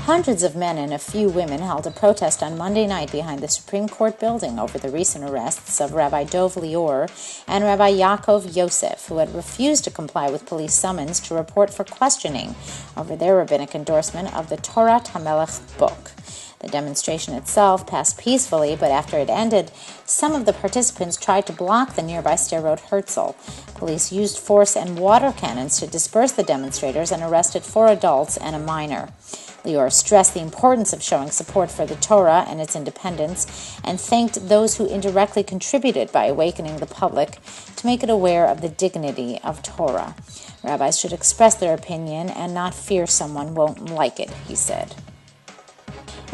Hundreds of men and a few women held a protest on Monday night behind the Supreme Court building over the recent arrests of Rabbi Dov Lior and Rabbi Yaakov Yosef, who had refused to comply with police summons to report for questioning over their rabbinic endorsement of the Torat HaMelech book. The demonstration itself passed peacefully, but after it ended, some of the participants tried to block the nearby Sderot Herzl. Police used force and water cannons to disperse the demonstrators and arrested 4 adults and a minor. Lior stressed the importance of showing support for the Torah and its independence and thanked those who indirectly contributed by awakening the public to make it aware of the dignity of Torah. Rabbis should express their opinion and not fear someone won't like it, he said.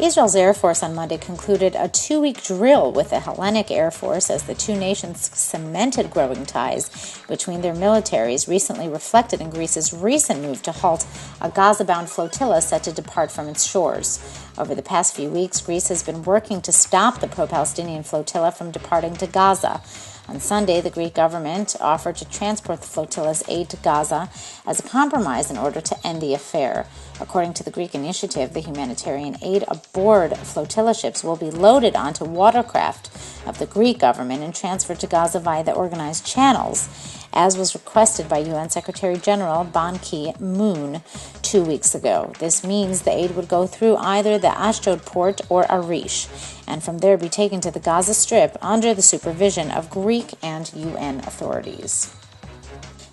Israel's Air Force on Monday concluded a 2-week drill with the Hellenic Air Force as the two nations cemented growing ties between their militaries, recently reflected in Greece's recent move to halt a Gaza-bound flotilla set to depart from its shores. Over the past few weeks, Greece has been working to stop the pro-Palestinian flotilla from departing to Gaza. On Sunday, the Greek government offered to transport the flotilla's aid to Gaza as a compromise in order to end the affair. According to the Greek initiative, the humanitarian aid aboard flotilla ships will be loaded onto watercraft of the Greek government and transferred to Gaza via the organized channels, as was requested by UN Secretary General Ban Ki-moon 2 weeks ago. This means the aid would go through either the Ashdod port or Arish, and from there be taken to the Gaza Strip under the supervision of Greek and UN authorities.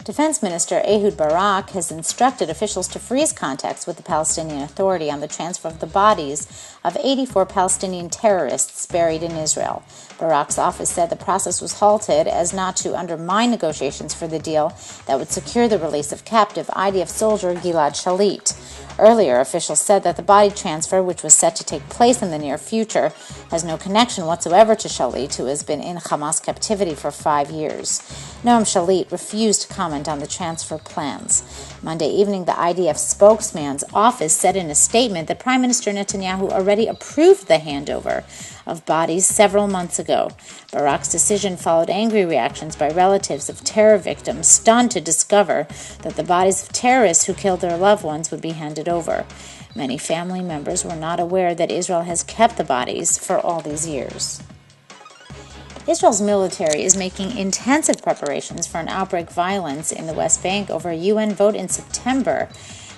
Defense Minister Ehud Barak has instructed officials to freeze contacts with the Palestinian Authority on the transfer of the bodies of 84 Palestinian terrorists buried in Israel. Barak's office said the process was halted as not to undermine negotiations for the deal that would secure the release of captive IDF soldier Gilad Shalit. Earlier, officials said that the body transfer, which was set to take place in the near future, has no connection whatsoever to Shalit, who has been in Hamas captivity for 5 years. Noam Shalit refused to comment on the transfer plans. Monday evening, the IDF spokesman's office said in a statement that Prime Minister Netanyahu already approved the handover of bodies several months ago. Barak's decision followed angry reactions by relatives of terror victims stunned to discover that the bodies of terrorists who killed their loved ones would be handed over. Many family members were not aware that Israel has kept the bodies for all these years. Israel's military is making intensive preparations for an outbreak of violence in the West Bank over a UN vote in September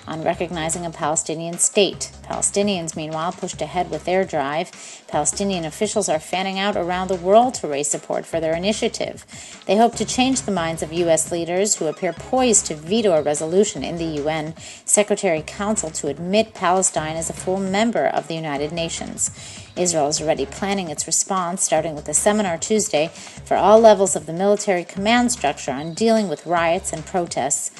on recognizing a Palestinian state. Palestinians, meanwhile, pushed ahead with their drive. Palestinian officials are fanning out around the world to raise support for their initiative. They hope to change the minds of U.S. leaders who appear poised to veto a resolution in the UN Secretary Council to admit Palestine as a full member of the United Nations. Israel is already planning its response, starting with a seminar Tuesday for all levels of the military command structure on dealing with riots and protests.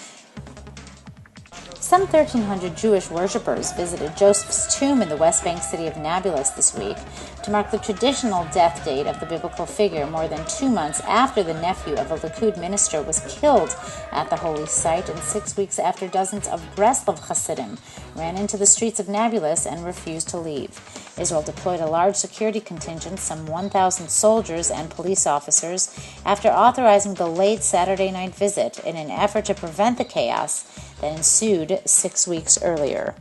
Some 1,300 Jewish worshippers visited Joseph's tomb in the West Bank city of Nablus this week to mark the traditional death date of the biblical figure more than 2 months after the nephew of a Likud minister was killed at the holy site and 6 weeks after dozens of Breslov Hasidim ran into the streets of Nablus and refused to leave. Israel deployed a large security contingent, some 1,000 soldiers and police officers, after authorizing the late Saturday night visit in an effort to prevent the chaos that ensued 6 weeks earlier.